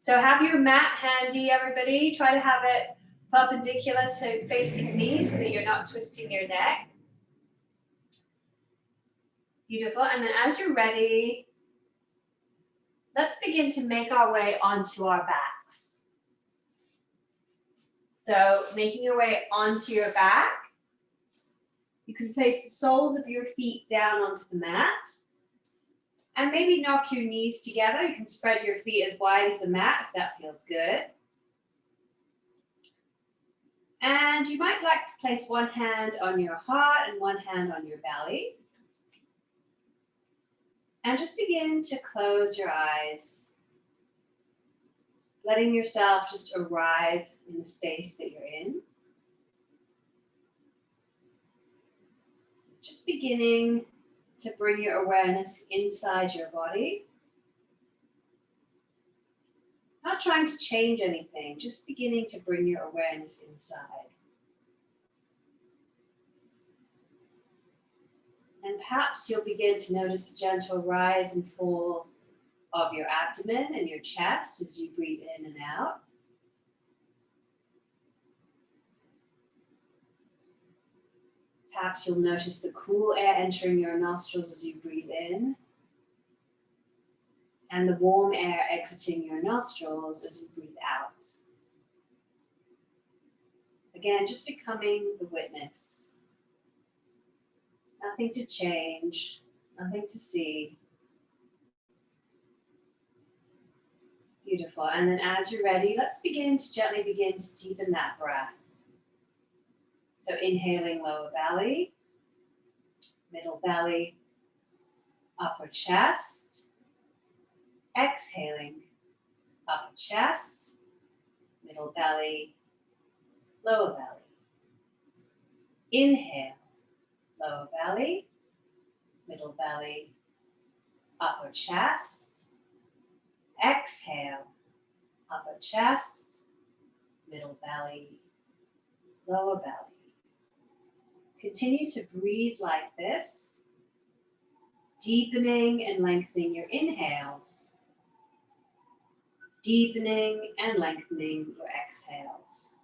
So have your mat handy, everybody. Try to have it perpendicular to facing me so that you're not twisting your neck. Beautiful. And then as you're ready, let's begin to make our way onto our backs. So making your way onto your back, you can place the soles of your feet down onto the mat and maybe knock your knees together. You can spread your feet as wide as the mat if that feels good. And you might like to place one hand on your heart and one hand on your belly. And just begin to close your eyes, letting yourself just arrive in the space that you're in. Just beginning to bring your awareness inside your body. Not trying to change anything, just beginning to bring your awareness inside. And perhaps you'll begin to notice the gentle rise and fall of your abdomen and your chest as you breathe in and out. Perhaps you'll notice the cool air entering your nostrils as you breathe in, and the warm air exiting your nostrils as you breathe out. Again, just becoming the witness. Nothing to change, nothing to see. Beautiful. And then as you're ready, let's gently begin to deepen that breath. So inhaling lower belly, middle belly, upper chest. Exhaling upper chest, middle belly, lower belly. Inhale, lower belly, middle belly, upper chest. Exhale, upper chest, middle belly, lower belly. Continue to breathe like this, deepening and lengthening your inhales, deepening and lengthening your exhales.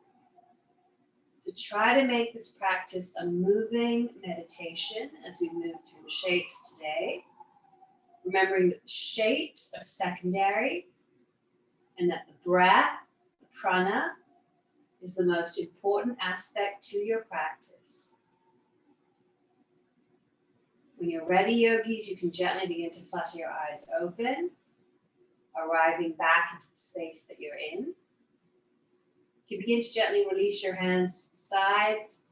So try to make this practice a moving meditation as we move through the shapes today. Remembering that the shapes are secondary and that the breath, the prana, is the most important aspect to your practice. When you're ready, yogis, you can gently begin to flutter your eyes open, arriving back into the space that you're in. You can begin to gently release your hands to the sides.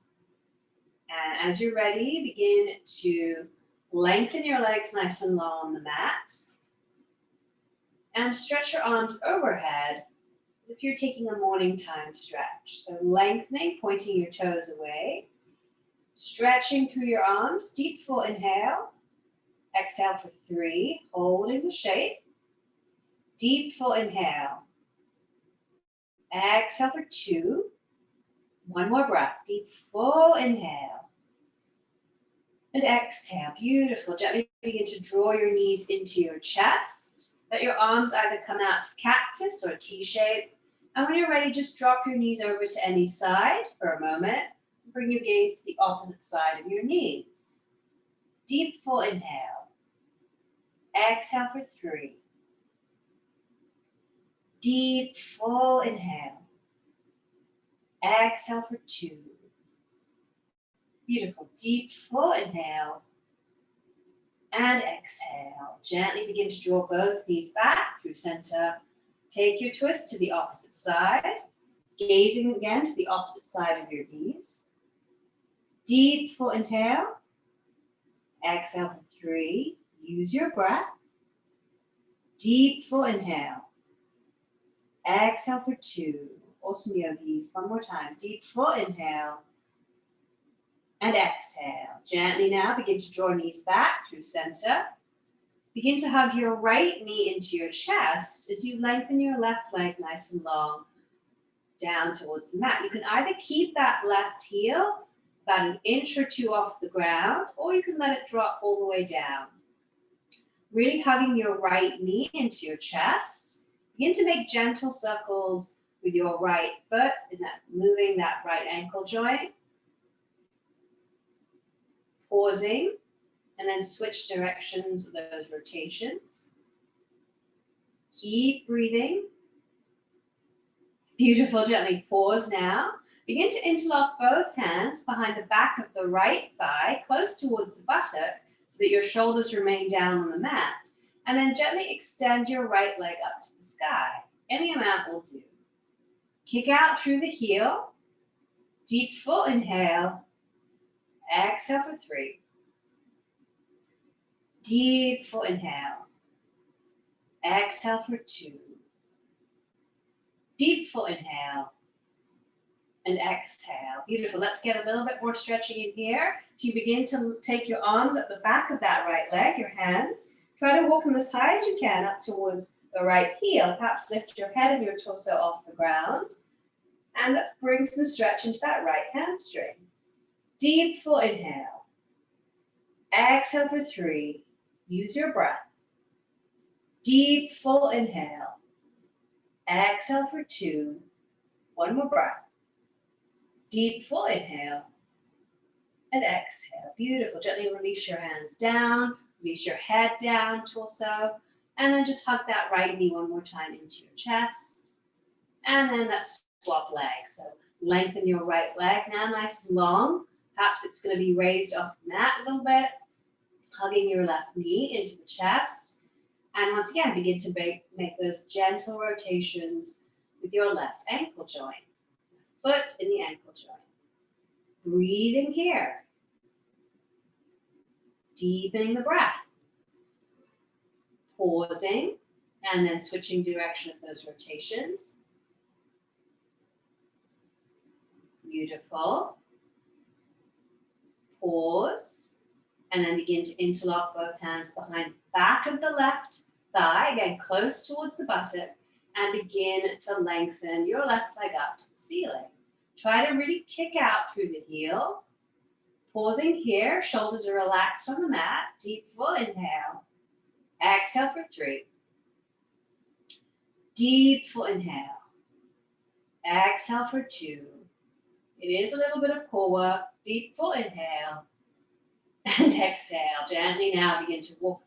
And as you're ready, begin to lengthen your legs nice and long on the mat. And stretch your arms overhead as if you're taking a morning time stretch. So lengthening, pointing your toes away. Stretching through your arms, deep full inhale. Exhale for 3, holding the shape. Deep full inhale. Exhale for 2. One more breath, deep full inhale. And exhale, beautiful. Gently begin to draw your knees into your chest. Let your arms either come out to cactus or T-shape. And when you're ready, just drop your knees over to any side for a moment. Bring your gaze to the opposite side of your knees. Deep full inhale. Exhale for 3. Deep full inhale. Exhale for 2. Beautiful. Deep full inhale. And exhale. Gently begin to draw both knees back through center. Take your twist to the opposite side. Gazing again to the opposite side of your knees. Deep full inhale. Exhale for 3. Use your breath. Deep full inhale. Exhale for 2. Awesome, yogis. One more time. Deep full inhale. And exhale. Gently now begin to draw knees back through center. Begin to hug your right knee into your chest as you lengthen your left leg nice and long down towards the mat. You can either keep that left heel about an inch or 2 off the ground, or you can let it drop all the way down. Really hugging your right knee into your chest. Begin to make gentle circles with your right foot, and moving that right ankle joint. Pausing, and then switch directions with those rotations. Keep breathing. Beautiful, gently pause now. Begin to interlock both hands behind the back of the right thigh, close towards the buttock, so that your shoulders remain down on the mat. And then gently extend your right leg up to the sky. Any amount will do. Kick out through the heel. Deep, full inhale. Exhale for 3. Deep, full inhale. Exhale for 2. Deep, full inhale. And exhale. Beautiful. Let's get a little bit more stretching in here. So you begin to take your arms at the back of that right leg, your hands. Try to walk them as high as you can up towards the right heel. Perhaps lift your head and your torso off the ground. And let's bring some stretch into that right hamstring. Deep, full inhale. Exhale for 3. Use your breath. Deep, full inhale. Exhale for 2. One more breath. Deep, full inhale. And exhale. Beautiful. Gently release your hands down. Release your head down, torso. And then just hug that right knee one more time into your chest. And then let's swap legs. So lengthen your right leg now, nice and long. Perhaps it's going to be raised off the mat a little bit. Hugging your left knee into the chest. And once again, begin to make those gentle rotations with your left ankle joint. Foot in the ankle joint. Breathing here. Deepening the breath. Pausing, and then switching direction of those rotations. Beautiful. Pause, and then begin to interlock both hands behind the back of the left thigh, again close towards the buttock, and begin to lengthen your left leg up to the ceiling. Try to really kick out through the heel. Pausing here, shoulders are relaxed on the mat. Deep, full inhale. Exhale for 3. Deep, full inhale. Exhale for 2. It is a little bit of core work. Deep, full inhale. And exhale. Gently now begin to walk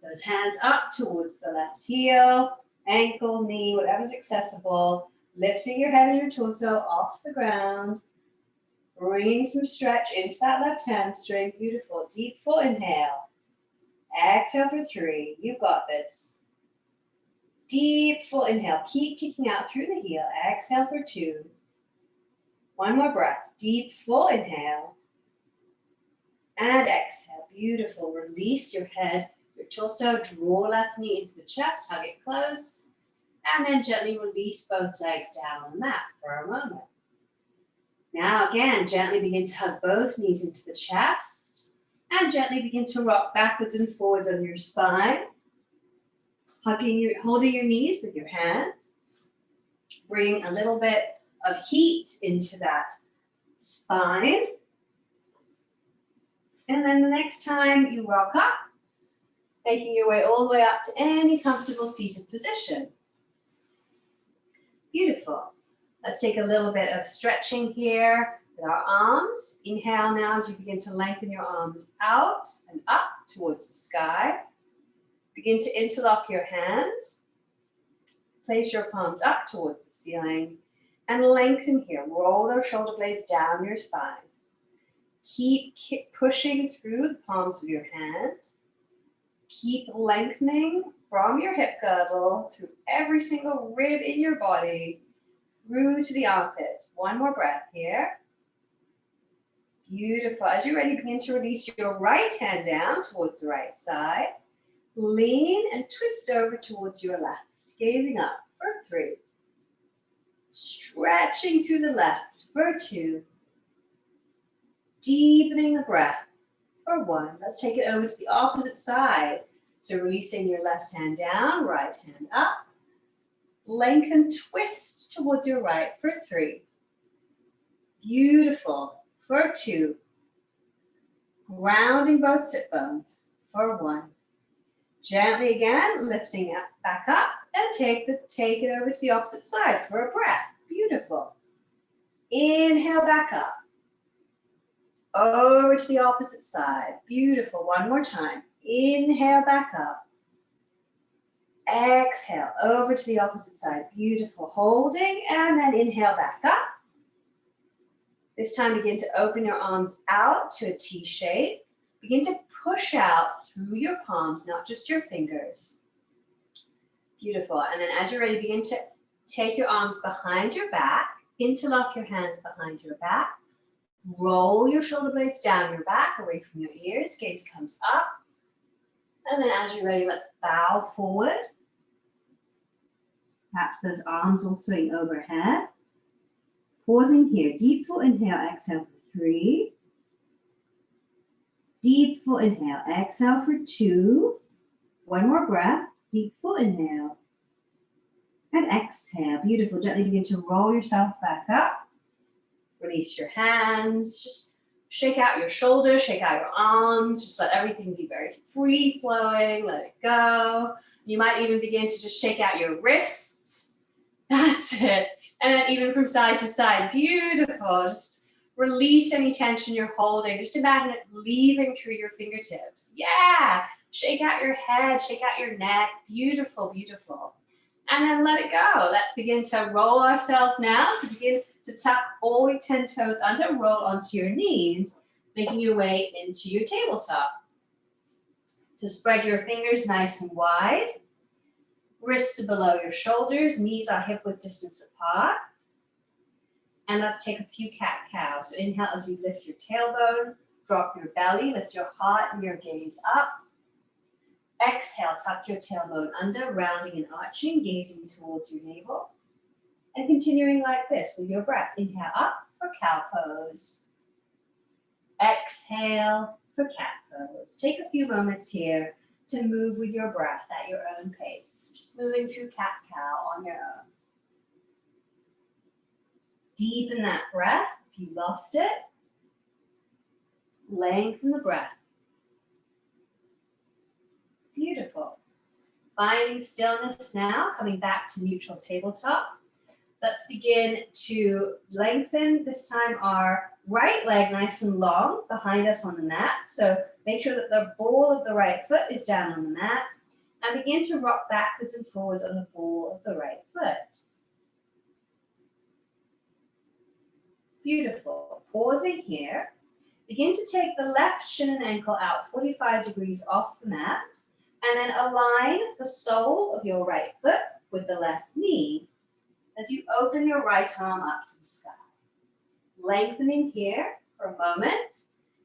those hands up towards the left heel, ankle, knee, whatever's accessible. Lifting your head and your torso off the ground. Bringing some stretch into that left hamstring. Beautiful. Deep, full inhale. Exhale for 3. You've got this. Deep, full inhale. Keep kicking out through the heel. Exhale for 2. One more breath. Deep, full inhale. And exhale. Beautiful. Release your head, your torso. Draw left knee into the chest. Hug it close. And then gently release both legs down on the mat for a moment. Now again, gently begin to hug both knees into the chest. And gently begin to rock backwards and forwards on your spine. Holding your knees with your hands. Bring a little bit of heat into that spine. And then the next time you rock up, making your way all the way up to any comfortable seated position. Beautiful. Let's take a little bit of stretching here with our arms. Inhale now as you begin to lengthen your arms out and up towards the sky. Begin to interlock your hands. Place your palms up towards the ceiling and lengthen here. Roll those shoulder blades down your spine. Keep pushing through the palms of your hand. Keep lengthening from your hip girdle through every single rib in your body, through to the armpits. One more breath here. Beautiful. As you're ready, begin to release your right hand down towards the right side. Lean and twist over towards your left, gazing up for 3. Stretching through the left for 2. Deepening the breath for 1. Let's take it over to the opposite side. So releasing your left hand down, right hand up. Lengthen, twist towards your right for 3. Beautiful. For 2. Grounding both sit bones for 1. Gently again, lifting up, back up And take it over to the opposite side for a breath. Beautiful. Inhale back up. Over to the opposite side. Beautiful. One more time. Inhale back up. Exhale over to the opposite side. Beautiful. Holding and then inhale back up. This time begin to open your arms out to a T shape. Begin to push out through your palms, not just your fingers. Beautiful. And then as you're ready, begin to take your arms behind your back. Interlock your hands behind your back. Roll your shoulder blades down your back, away from your ears. Gaze comes up. And then as you're ready, let's bow forward. Perhaps those arms will swing overhead. Pausing here. Deep full inhale, exhale for 3. Deep full inhale, exhale for 2. One more breath. Deep full inhale. And exhale. Beautiful. Gently begin to roll yourself back up. Release your hands. Just shake out your shoulders, shake out your arms. Just let everything be very free flowing. Let it go. You might even begin to just shake out your wrists. That's it. And then even from side to side. Beautiful. Just release any tension you're holding. Just imagine it leaving through your fingertips. Yeah. Shake out your head, shake out your neck. Beautiful, beautiful. And then let it go. Let's begin to roll ourselves now. So begin to tuck all your 10 toes under, roll onto your knees, making your way into your tabletop. So spread your fingers nice and wide. Wrists are below your shoulders, knees are hip-width distance apart. And let's take a few cat-cows. So inhale as you lift your tailbone, drop your belly, lift your heart and your gaze up. Exhale, tuck your tailbone under, rounding and arching, gazing towards your navel. And continuing like this with your breath. Inhale up for cow pose. Exhale for cat pose. Take a few moments here to move with your breath at your own pace. Just moving through cat-cow on your own. Deepen that breath if you lost it. Lengthen the breath. Beautiful. Finding stillness now, coming back to neutral tabletop. Let's begin to lengthen this time our right leg nice and long behind us on the mat. So make sure that the ball of the right foot is down on the mat and begin to rock backwards and forwards on the ball of the right foot. Beautiful. Pausing here. Begin to take the left shin and ankle out 45 degrees off the mat and then align the sole of your right foot with the left knee as you open your right arm up to the sky. Lengthening here for a moment.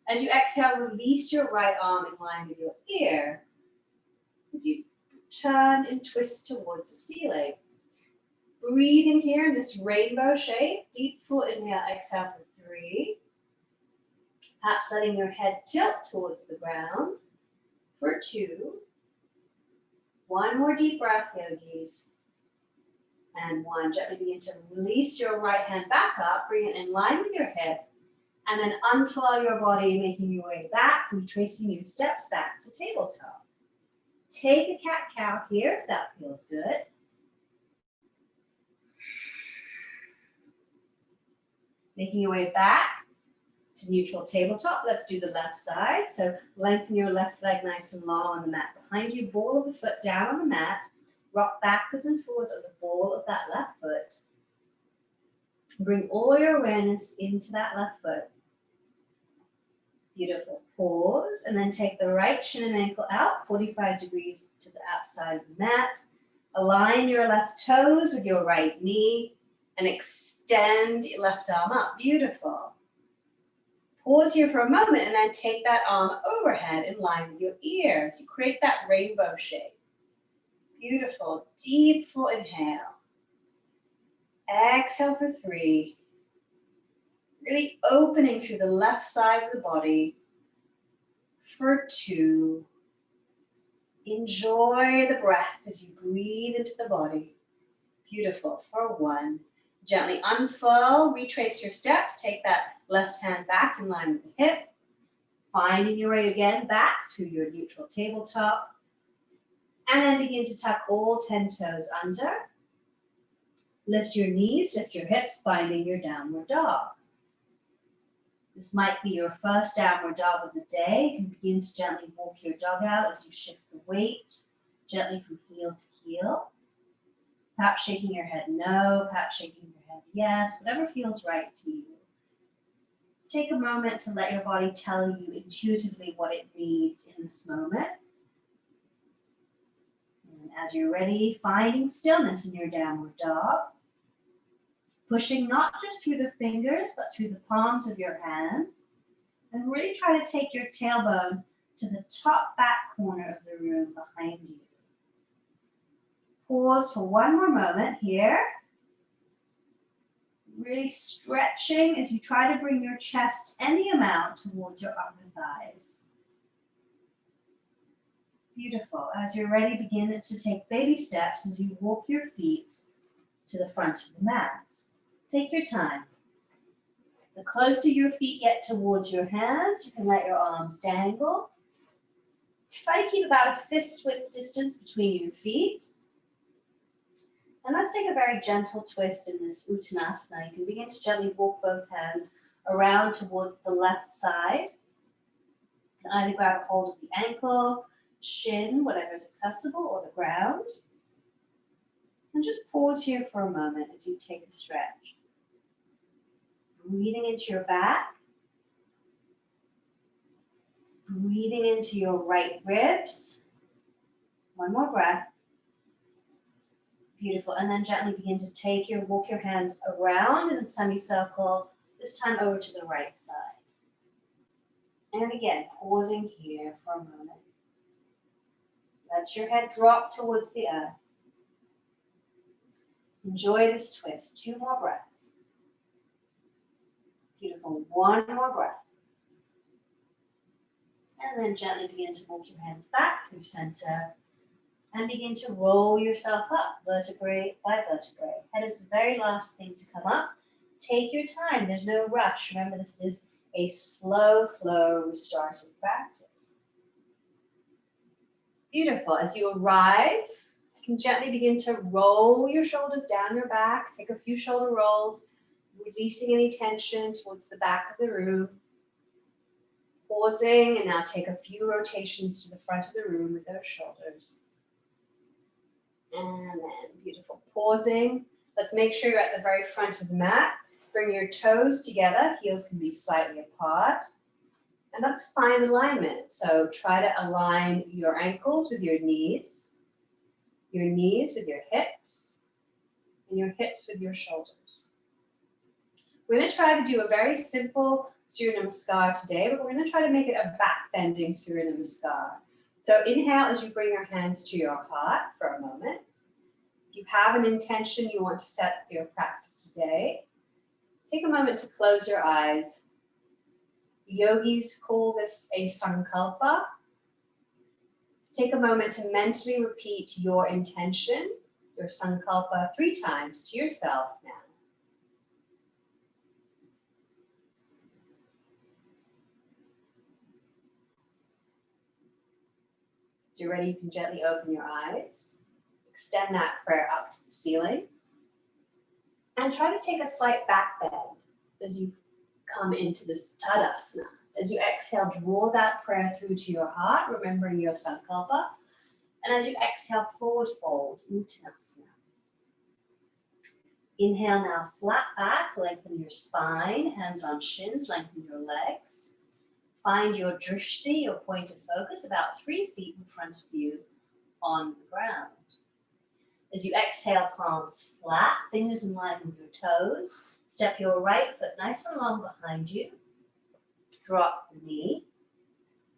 As you exhale, release your right arm in line with your ear as you turn and twist towards the ceiling. Breathing here in this rainbow shape. Deep full inhale, exhale for 3. Perhaps letting your head tilt towards the ground for 2. One more deep breath, yogis. And 1. Gently begin to release your right hand back up, bring it in line with your hip, and then unfurl your body, making your way back, retracing your steps back to tabletop. Take a cat-cow here if that feels good. Making your way back to neutral tabletop. Let's do the left side. So lengthen your left leg nice and long on the mat behind you. Ball of the foot down on the mat. Rock backwards and forwards on the ball of that left foot. Bring all your awareness into that left foot. Beautiful. Pause and then take the right shin and ankle out 45 degrees to the outside of the mat. Align your left toes with your right knee and extend your left arm up. Beautiful. Pause here for a moment and then take that arm overhead in line with your ears. You create that rainbow shape. Beautiful. Deep full inhale. Exhale for 3. Really opening through the left side of the body for 2. Enjoy the breath as you breathe into the body. Beautiful. For 1. Gently unfurl, retrace your steps. Take that left hand back in line with the hip. Finding your way again back through your neutral tabletop. And then begin to tuck all 10 toes under. Lift your knees, lift your hips, finding your downward dog. This might be your first downward dog of the day. You can begin to gently walk your dog out as you shift the weight, gently from heel to heel. Perhaps shaking your head no, perhaps shaking your head yes, whatever feels right to you. Take a moment to let your body tell you intuitively what it needs in this moment. And as you're ready, finding stillness in your downward dog. Pushing not just through the fingers, but through the palms of your hand. And really try to take your tailbone to the top back corner of the room behind you. Pause for one more moment here. Really stretching as you try to bring your chest any amount towards your upper thighs. Beautiful. As you're ready, begin to take baby steps as you walk your feet to the front of the mat. Take your time. The closer your feet get towards your hands, you can let your arms dangle. Try to keep about a fist width distance between your feet. And let's take a very gentle twist in this Uttanasana. You can begin to gently walk both hands around towards the left side. You can either grab a hold of the ankle, shin, whatever is accessible, or the ground. And just pause here for a moment as you take a stretch. Breathing into your back. Breathing into your right ribs. One more breath. Beautiful. And then gently begin to walk your hands around in a semicircle, this time over to the right side. And again, pausing here for a moment. Let your head drop towards the earth. Enjoy this twist. 2 more breaths. Beautiful. 1 more breath. And then gently begin to walk your hands back through center and begin to roll yourself up, vertebrae by vertebrae. Head is the very last thing to come up. Take your time. There's no rush. Remember, this is a slow flow restorative practice. Beautiful. As you arrive, you can gently begin to roll your shoulders down your back. Take a few shoulder rolls, releasing any tension towards the back of the room. Pausing, and now take a few rotations to the front of the room with those shoulders. And then beautiful. Pausing. Let's make sure you're at the very front of the mat. Bring your toes together. Heels can be slightly apart. And let's find alignment. So try to align your ankles with your knees with your hips, and your hips with your shoulders. We're going to try to do a very simple Surya Namaskar today, but we're going to try to make it a back bending Surya Namaskar. So inhale as you bring your hands to your heart for a moment. If you have an intention you want to set for your practice today, take a moment to close your eyes. Yogis call this a sankalpa. Let's take a moment to mentally repeat your intention, your sankalpa, 3 times to yourself now. As you're ready, you can gently open your eyes. Extend that prayer up to the ceiling. And try to take a slight back bend as you come into this Tadasana. As you exhale, draw that prayer through to your heart, remembering your sankalpa. And as you exhale, forward fold, Uttanasana. Inhale now, flat back, lengthen your spine, hands on shins, lengthen your legs. Find your drishti, your point of focus, about 3 feet in front of you on the ground. As you exhale, palms flat, fingers in line with your toes. Step your right foot nice and long behind you. Drop the knee.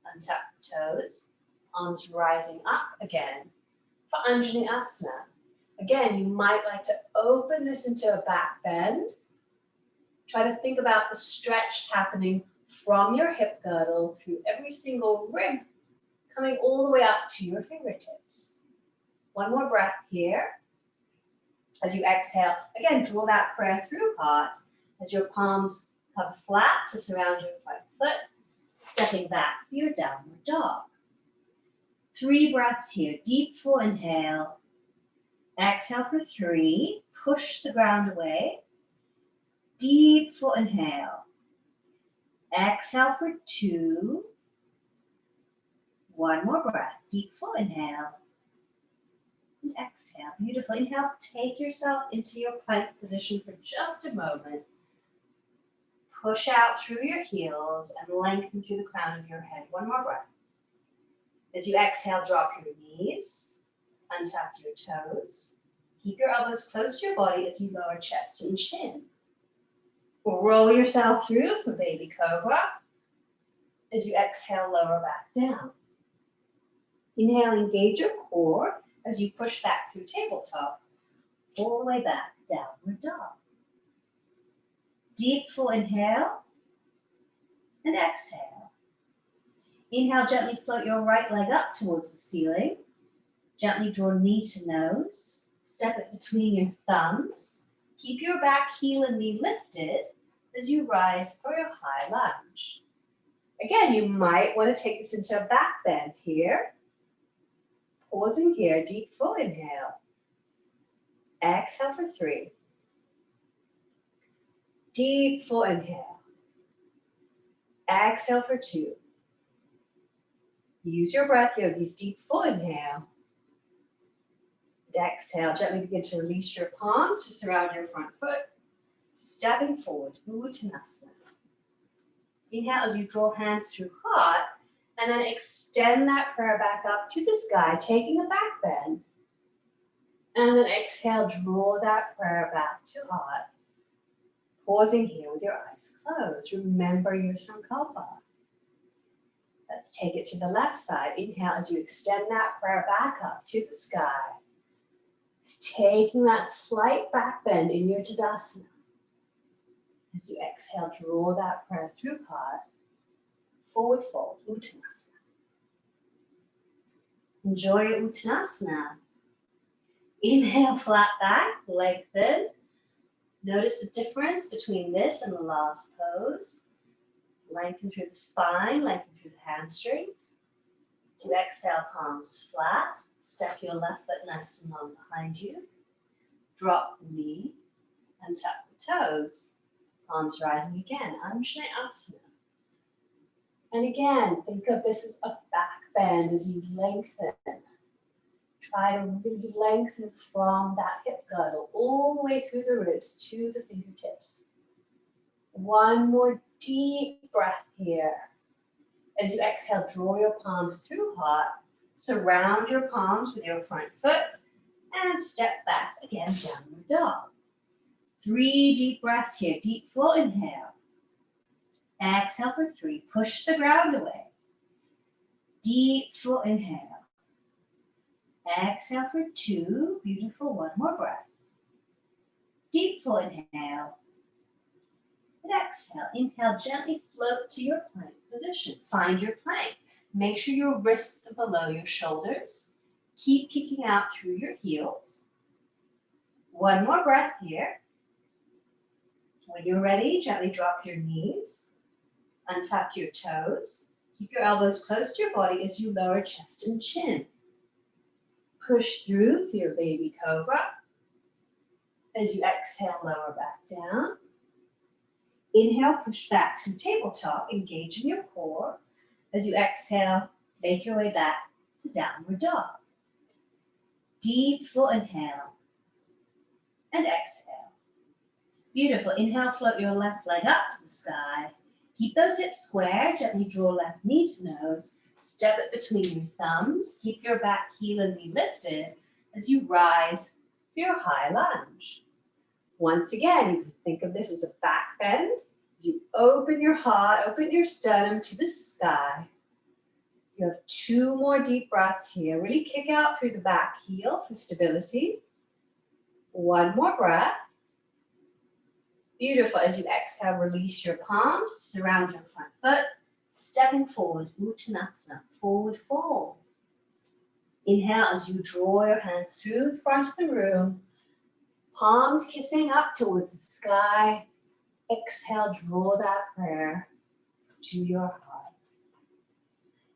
Untuck the toes. Arms rising up again for Anjali Asana. Again, you might like to open this into a back bend. Try to think about the stretch happening from your hip girdle through every single rib, coming all the way up to your fingertips. 1 more breath here. As you exhale, again, draw that prayer through heart as your palms cover flat to surround your front foot, stepping back for your downward dog. 3 breaths here. Deep full inhale. Exhale for 3. Push the ground away. Deep full inhale. Exhale for 2. 1 more breath. Deep full inhale. And exhale. Beautiful. Inhale. Take yourself into your plank position for just a moment. Push out through your heels and lengthen through the crown of your head. 1 more breath. As you exhale, drop your knees. Untap your toes. Keep your elbows close to your body as you lower chest and chin. Roll yourself through for baby cobra. As you exhale, lower back down. Inhale, engage your core as you push back through tabletop. All the way back, downward dog. Deep full inhale and exhale. Inhale, gently float your right leg up towards the ceiling. Gently draw knee to nose. Step it between your thumbs. Keep your back heel and knee lifted as you rise for your high lunge. Again, you might want to take this into a back bend here. Pausing here, deep full inhale. Exhale for 3. Deep full inhale. Exhale for 2. Use your breath, yogis. Deep full inhale. And exhale, gently begin to release your palms to surround your front foot. Stepping forward, Uttanasana. Inhale as you draw hands through heart, and then extend that prayer back up to the sky, taking a back bend. And then exhale, draw that prayer back to heart. Pausing here with your eyes closed. Remember your sankalpa. Let's take it to the left side. Inhale as you extend that prayer back up to the sky. Taking that slight back bend in your Tadasana. As you exhale, draw that prayer through heart. Forward fold, Uttanasana. Enjoy your Uttanasana. Inhale, flat back, lengthen. Notice the difference between this and the last pose. Lengthen through the spine, lengthen through the hamstrings. As you exhale, palms flat. Step your left foot nice and long behind you. Drop the knee and tap the toes. Palms rising again, Anjaneyasana. And again, think of this as a back bend as you lengthen. Try to really lengthen from that hip girdle all the way through the ribs to the fingertips. 1 more deep breath here. As you exhale, draw your palms through heart. Surround your palms with your front foot and step back again, downward dog. 3 deep breaths here. Deep full inhale. Exhale for 3. Push the ground away. Deep full inhale. Exhale for 2. Beautiful. 1 more breath. Deep full inhale. And exhale. Inhale, gently float to your plank position. Find your plank. Make sure your wrists are below your shoulders. Keep kicking out through your heels. 1 more breath here. When you're ready, gently drop your knees. Untap your toes. Keep your elbows close to your body as you lower chest and chin. Push through for your baby cobra. As you exhale, lower back down. Inhale, push back through tabletop. Engage in your core. As you exhale, make your way back to downward dog. Deep full inhale. And exhale. Beautiful. Inhale, float your left leg up to the sky. Keep those hips square. Gently draw left knee to nose. Step it between your thumbs. Keep your back heel and knee lifted as you rise for your high lunge. Once again, you can think of this as a back bend. As you open your heart, open your sternum to the sky. You have 2 more deep breaths here. Really kick out through the back heel for stability. 1 more breath. Beautiful. As you exhale, release your palms, surround your front foot, stepping forward, Uttanasana, forward fold. Inhale as you draw your hands through the front of the room, palms kissing up towards the sky. Exhale, draw that prayer to your heart.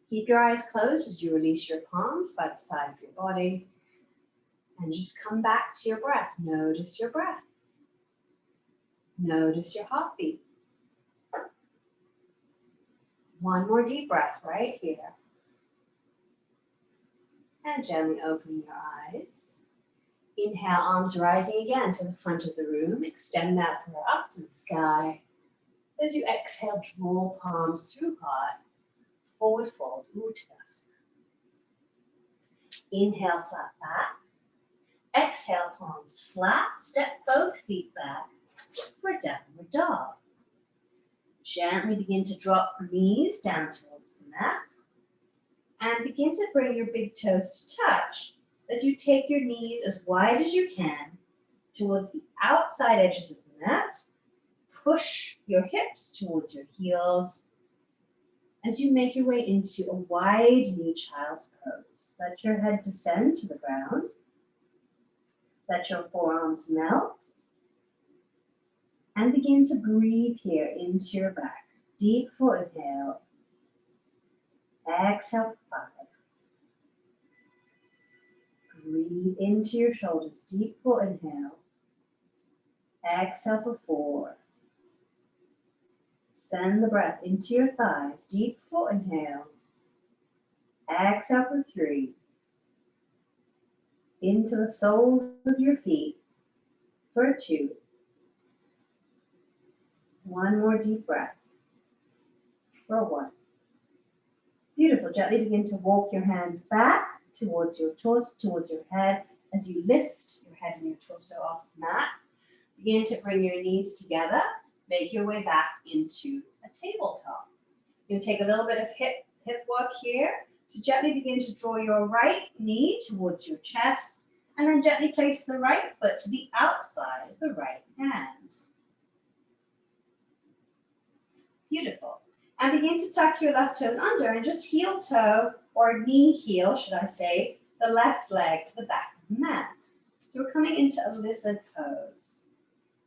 Keep your eyes closed as you release your palms by the side of your body. And just come back to your breath. Notice your breath. Notice your heartbeat. One more deep breath right here. And gently opening your eyes. Inhale, arms rising again to the front of the room. Extend that prayer up to the sky. As you exhale, draw palms through heart. Forward fold, Uttanasana. Inhale, flat back. Exhale, palms flat. Step both feet back for downward dog. Gently begin to drop knees down towards the mat. And begin to bring your big toes to touch as you take your knees as wide as you can towards the outside edges of the mat. Push your hips towards your heels as you make your way into a wide knee child's pose. Let your head descend to the ground. Let your forearms melt. And begin to breathe here into your back. Deep full inhale. Exhale for 5. Breathe into your shoulders. Deep full inhale. Exhale for 4. Send the breath into your thighs. Deep full inhale. Exhale for 3. Into the soles of your feet for 2. One more deep breath for 1. Beautiful. Gently begin to walk your hands back towards your torso, towards your head as you lift your head and your torso off the mat. Begin to bring your knees together. Make your way back into a tabletop. You'll take a little bit of hip work here. So gently begin to draw your right knee towards your chest and then gently place the right foot to the outside of the right hand. Beautiful. And begin to tuck your left toes under and just heel toe, or knee heel, should I say, the left leg to the back of the mat. So we're coming into a lizard pose.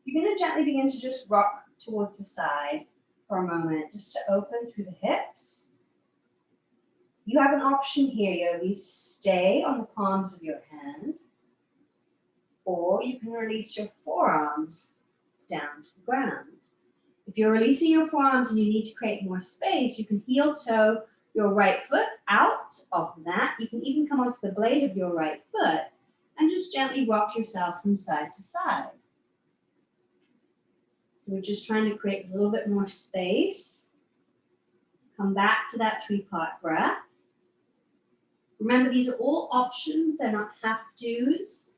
You're going to gently begin to just rock towards the side for a moment, just to open through the hips. You have an option here, yogis, to stay on the palms of your hand, or you can release your forearms down to the ground. If you're releasing your forearms and you need to create more space, you can heel toe your right foot out of the mat. You can even come onto the blade of your right foot and just gently rock yourself from side to side. So we're just trying to create a little bit more space. Come back to that 3-part breath. Remember, these are all options. They're not have-tos.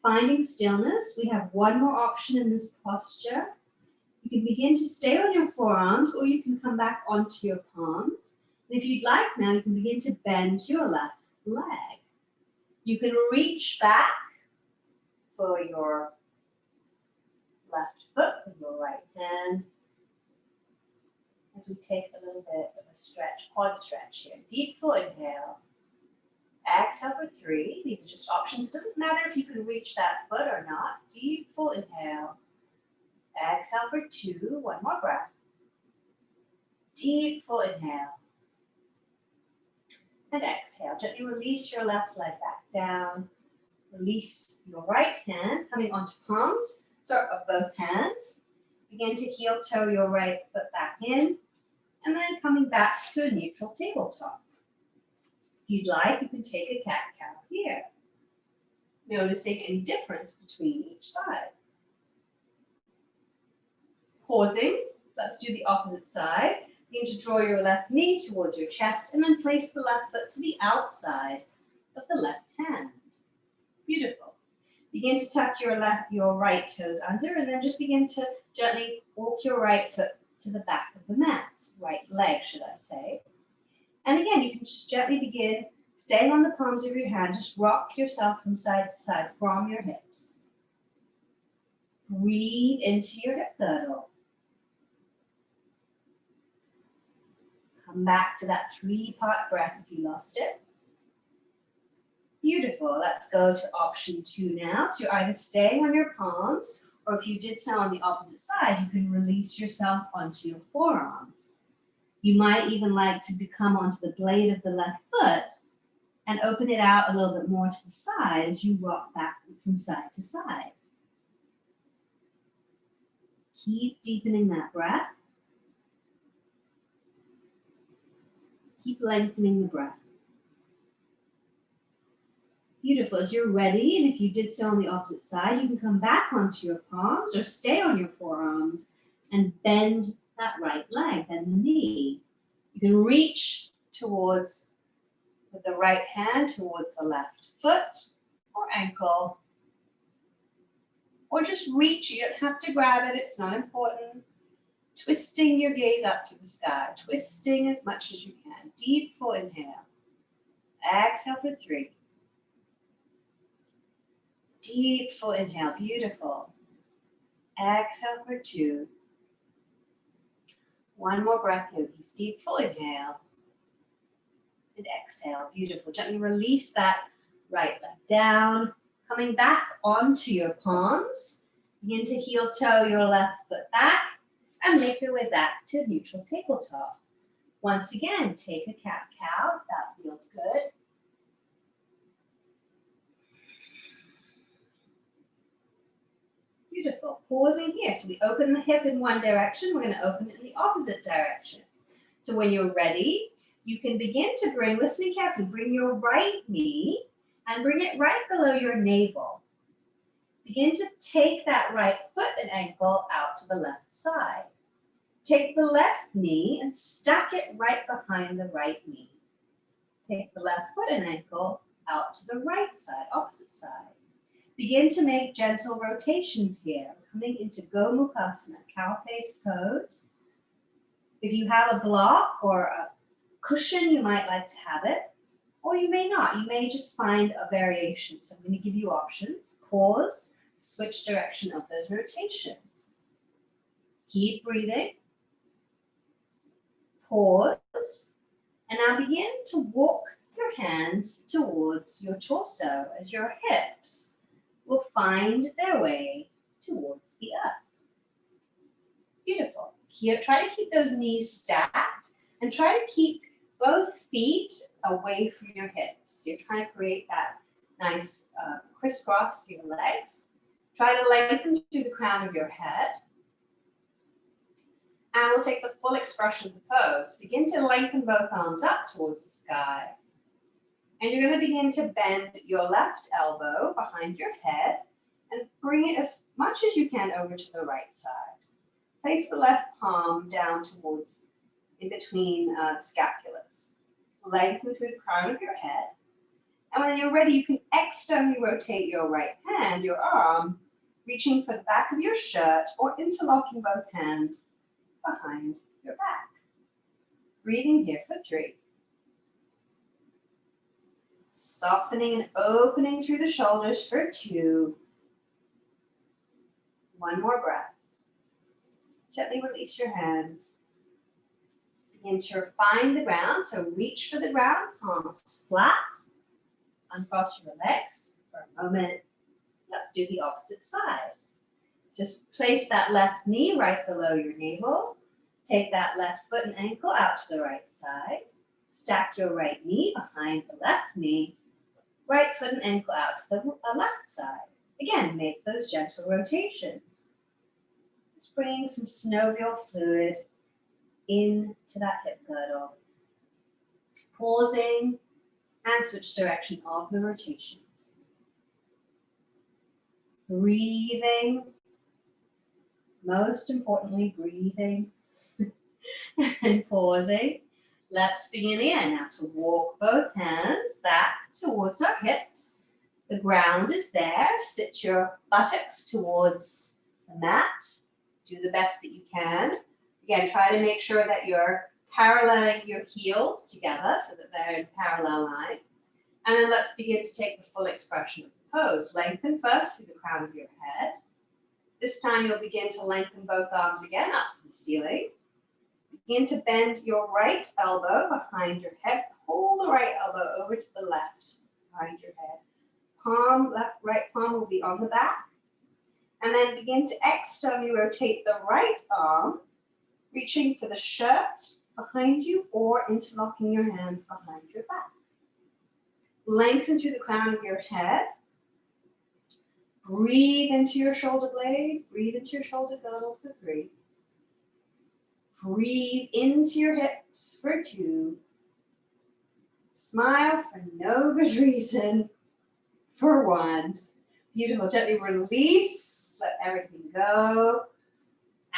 Finding stillness. We have one more option in this posture. You can begin to stay on your forearms, or you can come back onto your palms. And if you'd like now, you can begin to bend your left leg. You can reach back for your left foot with your right hand as we take a little bit of a stretch, quad stretch here. Deep full inhale. Exhale for 3. These are just options. It doesn't matter if you can reach that foot or not. Deep full inhale. Exhale for 2. One more breath. Deep full inhale. And exhale. Gently release your left leg back down. Release your right hand, coming onto palms of both hands. Begin to heel toe your right foot back in, and then coming back to a neutral tabletop. If you'd like, you can take a cat-cow here, noticing any difference between each side. Pausing, let's do the opposite side. Begin to draw your left knee towards your chest, and then place the left foot to the outside of the left hand. Beautiful. Begin to tuck your right toes under, and then just begin to gently walk your right foot to the back of the mat. Right leg, should I say. And again, you can just gently begin staying on the palms of your hand. Just rock yourself from side to side from your hips. Breathe into your hip girdle. Come back to that 3-part breath if you lost it. Beautiful. Let's go to option 2 now. So you're either staying on your palms, or if you did so on the opposite side, you can release yourself onto your forearms. You might even like to come onto the blade of the left foot and open it out a little bit more to the side as you rock back from side to side. Keep deepening that breath. Keep lengthening the breath. Beautiful. As you're ready, and if you did so on the opposite side, you can come back onto your palms or stay on your forearms and bend that right leg, bend the knee. You can reach towards, with the right hand, towards the left foot or ankle. Or just reach. You don't have to grab it. It's not important. Twisting your gaze up to the sky. Twisting as much as you can. Deep full inhale. Exhale for 3. Deep full inhale. Beautiful. Exhale for 2. One more breath, yogis. Deep full inhale. And exhale. Beautiful. Gently release that right leg down. Coming back onto your palms. Begin to heel toe your left foot back and make your way back to neutral tabletop. Once again, take a cat-cow if that feels good. Beautiful. Pausing here. So we open the hip in one direction. We're going to open it in the opposite direction. So when you're ready, you can begin to bring, listening carefully, bring your right knee and bring it right below your navel. Begin to take that right foot and ankle out to the left side. Take the left knee and stack it right behind the right knee. Take the left foot and ankle out to the right side, opposite side. Begin to make gentle rotations here. Coming into Gomukhasana, cow face pose. If you have a block or a cushion, you might like to have it, or you may not. You may just find a variation. So I'm going to give you options. Pause, switch direction of those rotations. Keep breathing. Pause, and now begin to walk your hands towards your torso as your hips will find their way towards the earth. Beautiful. Here, try to keep those knees stacked and try to keep both feet away from your hips. You're trying to create that nice crisscross for your legs. Try to lengthen through the crown of your head. And we'll take the full expression of the pose. Begin to lengthen both arms up towards the sky. And you're going to begin to bend your left elbow behind your head and bring it as much as you can over to the right side. Place the left palm down towards, in between the scapulas. Lengthen through the crown of your head. And when you're ready, you can externally rotate your right hand, your arm, reaching for the back of your shirt or interlocking both hands behind your back. Breathing here for 3. Softening and opening through the shoulders for 2. One more breath. Gently release your hands. Begin to refine the ground, so reach for the ground, palms flat. Uncross your legs for a moment. Let's do the opposite side. Just place that left knee right below your navel. Take that left foot and ankle out to the right side. Stack your right knee behind the left knee. Right foot and ankle out to the left side. Again, make those gentle rotations. Just bringing some synovial fluid into that hip girdle. Pausing and switch direction of the rotations. Breathing. Most importantly, breathing and pausing. Let's begin again now to walk both hands back towards our hips. The ground is there. Sit your buttocks towards the mat. Do the best that you can. Again, try to make sure that you're paralleling your heels together so that they're in parallel line. And then let's begin to take the full expression of the pose. Lengthen first through the crown of your head. This time you'll begin to lengthen both arms again up to the ceiling. Begin to bend your right elbow behind your head. Pull the right elbow over to the left behind your head. Palm, right palm will be on the back. And then begin to externally rotate the right arm, reaching for the shirt behind you or interlocking your hands behind your back. Lengthen through the crown of your head. Breathe into your shoulder blades. Breathe into your shoulder girdle for 3. Breathe into your hips for 2. Smile for no good reason for 1. Beautiful. Gently release. Let everything go.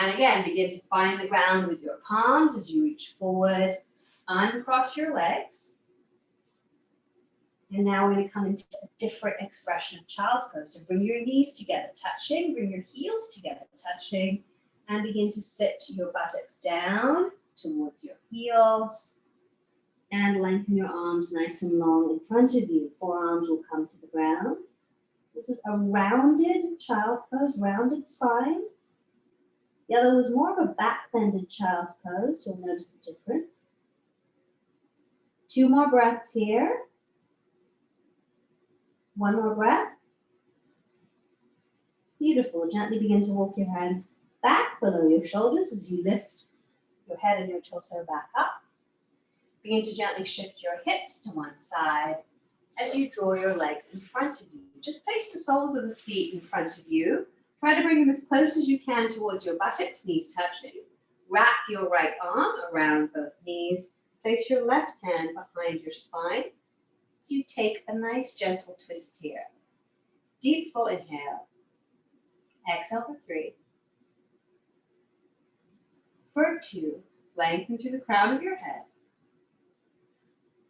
And again, begin to find the ground with your palms as you reach forward. Uncross your legs. And now we're going to come into a different expression of child's pose. So bring your knees together, touching. Bring your heels together, touching. And begin to sit your buttocks down towards your heels. And lengthen your arms nice and long in front of you. Forearms will come to the ground. This is a rounded child's pose, rounded spine. The other was more of a back-bended child's pose. You'll notice the difference. 2 more breaths here. 1 more breath. Beautiful. Gently begin to walk your hands back below your shoulders as you lift your head and your torso back up. Begin to gently shift your hips to one side as you draw your legs in front of you. Just place the soles of the feet in front of you. Try to bring them as close as you can towards your buttocks, knees touching. Wrap your right arm around both knees. Place your left hand behind your spine. So you take a nice gentle twist here. Deep full inhale. Exhale for 3. For 2. Lengthen through the crown of your head.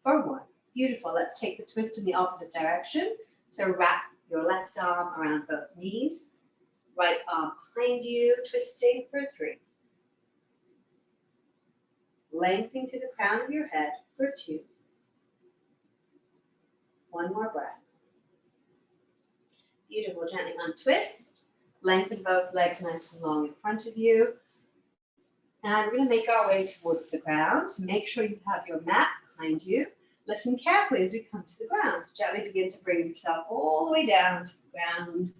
For 1. Beautiful. Let's take the twist in the opposite direction. So wrap your left arm around both knees. Right arm behind you, twisting for 3. Lengthening through the crown of your head for 2. 1 more breath. Beautiful. Gently untwist. Lengthen both legs nice and long in front of you. And we're going to make our way towards the ground. So make sure you have your mat behind you. Listen carefully as we come to the ground. So gently begin to bring yourself all the way down to the ground.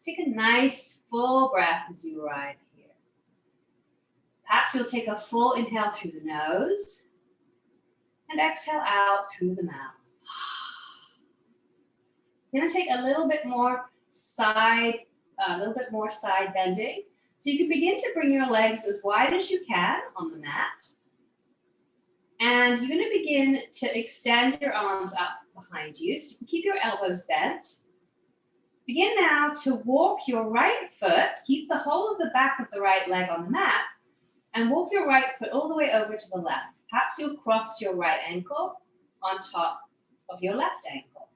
Take a nice full breath as you arrive here. Perhaps you'll take a full inhale through the nose and exhale out through the mouth. You're going to take a little bit more side bending. So you can begin to bring your legs as wide as you can on the mat. And you're going to begin to extend your arms up behind you. So you can keep your elbows bent. Begin now to walk your right foot, keep the whole of the back of the right leg on the mat, and walk your right foot all the way over to the left. Perhaps you'll cross your right ankle on top of your left ankle.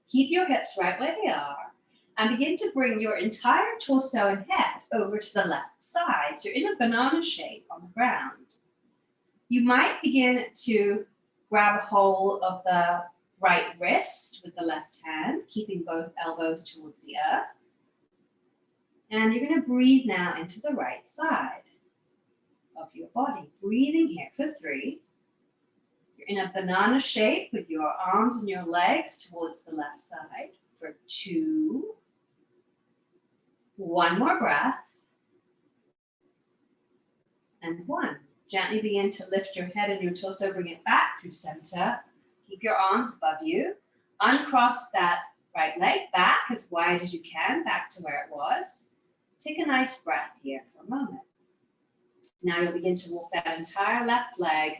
Keep your hips right where they are, and begin to bring your entire torso and head over to the left side. So you're in a banana shape on the ground. You might begin to grab a hold of the right wrist with the left hand, keeping both elbows towards the earth. And you're going to breathe now into the right side of your body. Breathing here for 3. You're in a banana shape with your arms and your legs towards the left side for 2. 1 more breath. And 1. Gently begin to lift your head and your torso, bring it back through center. Keep your arms above you. Uncross that right leg back as wide as you can, back to where it was. Take a nice breath here for a moment. Now you'll begin to walk that entire left leg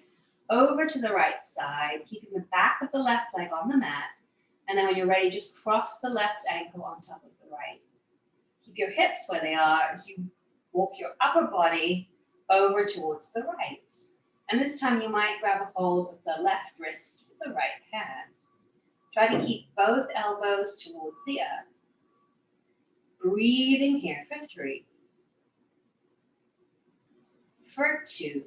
over to the right side, keeping the back of the left leg on the mat. And then when you're ready, just cross the left ankle on top of the right. Keep your hips where they are as you walk your upper body over towards the right. And this time you might grab a hold of the left wrist with the right hand. Try to keep both elbows towards the earth. Breathing here for 3. For 2.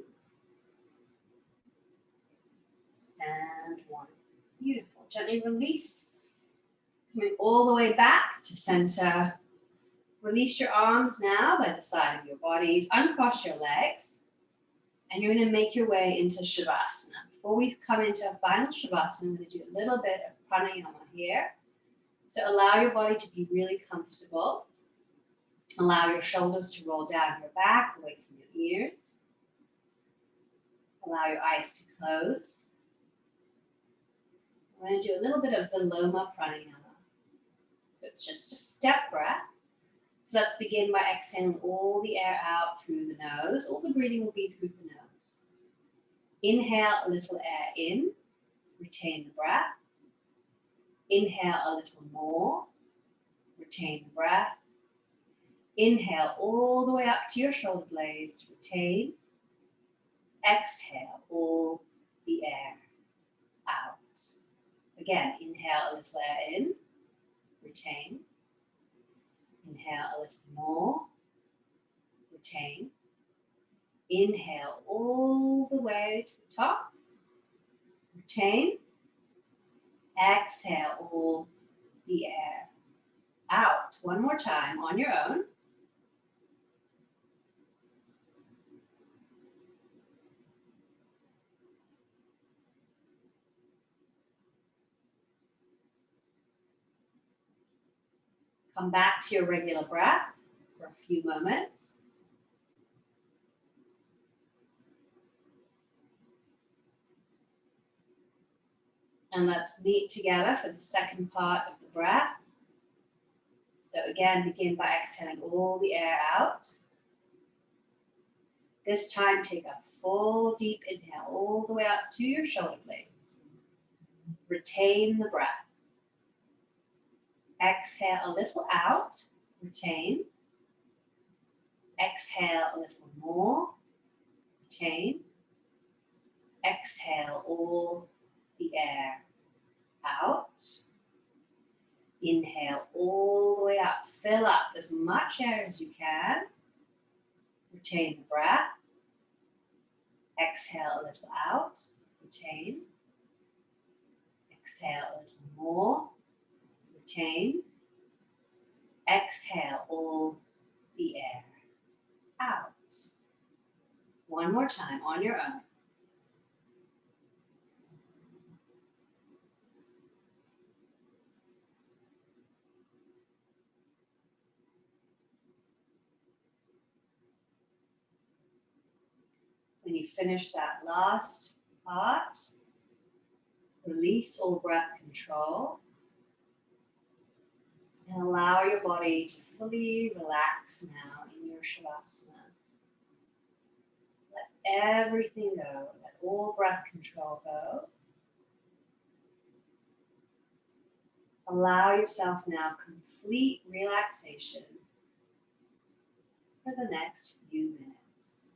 And 1. Beautiful. Gently release. Coming all the way back to center. Release your arms now by the side of your bodies. Uncross your legs. And you're going to make your way into Shavasana. Before we come into a final Shavasana, I'm going to do a little bit of pranayama here. So allow your body to be really comfortable. Allow your shoulders to roll down your back, away from your ears. Allow your eyes to close. We're going to do a little bit of Viloma Pranayama. So it's just a step breath. So let's begin by exhaling all the air out through the nose. All the breathing will be through the nose. Inhale a little air in. Retain the breath. Inhale a little more. Retain the breath. Inhale all the way up to your shoulder blades. Retain. Exhale all the air out. Again, inhale a little air in. Retain. Inhale a little more. Retain. Inhale all the way to the top. Retain. Exhale all the air out. One more time on your own. Come back to your regular breath for a few moments. And let's meet together for the second part of the breath. So again, begin by exhaling all the air out. This time, take a full deep inhale all the way up to your shoulder blades. Retain the breath. Exhale a little out. Retain. Exhale a little more. Retain. Exhale all the air out. Inhale all the way up. Fill up as much air as you can. Retain the breath. Exhale a little out. Retain. Exhale a little more. Retain. Exhale all the air out. One more time on your own. When you finish that last part, release all breath control and allow your body to fully relax now in your Shavasana. Let everything go, let all breath control go. Allow yourself now complete relaxation for the next few minutes.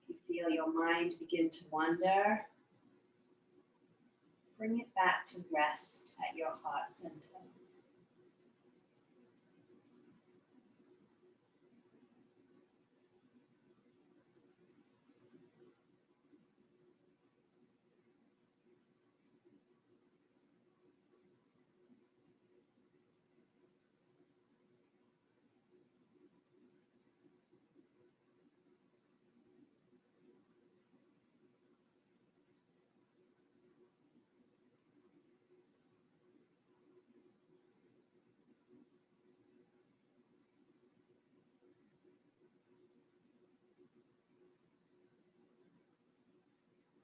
If you feel your mind begin to wander, bring it back to rest at your heart center.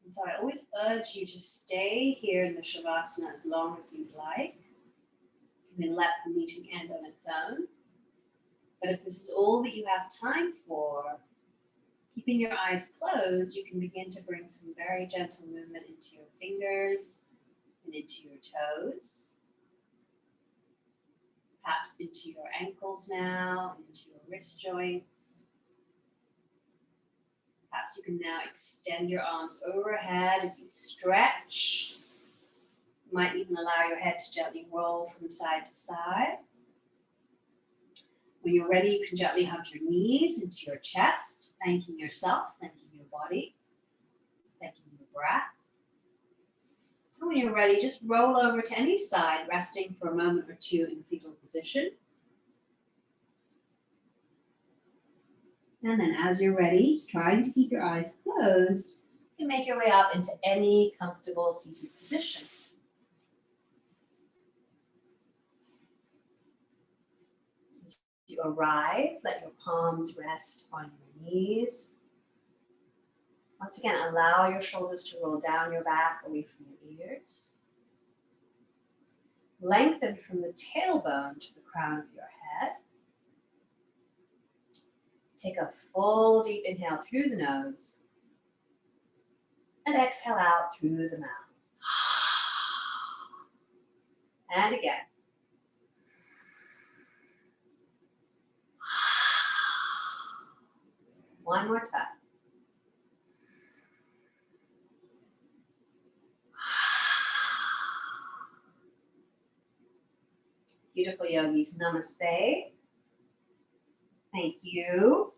And so I always urge you to stay here in the Shavasana as long as you'd like. You can let the meeting end on its own. But if this is all that you have time for, keeping your eyes closed, you can begin to bring some very gentle movement into your fingers and into your toes. Perhaps into your ankles now, and into your wrist joints. Perhaps you can now extend your arms overhead as you stretch. You might even allow your head to gently roll from side to side. When you're ready, you can gently hug your knees into your chest, thanking yourself, thanking your body, thanking your breath. And when you're ready, just roll over to any side, resting for a moment or two in fetal position. And then as you're ready, trying to keep your eyes closed, you can make your way up into any comfortable seated position. As you arrive, let your palms rest on your knees. Once again, allow your shoulders to roll down your back, away from your ears. Lengthen from the tailbone to the crown of your head. Take a full deep inhale through the nose and exhale out through the mouth. And again. One more time. Beautiful yogis, namaste. Thank you.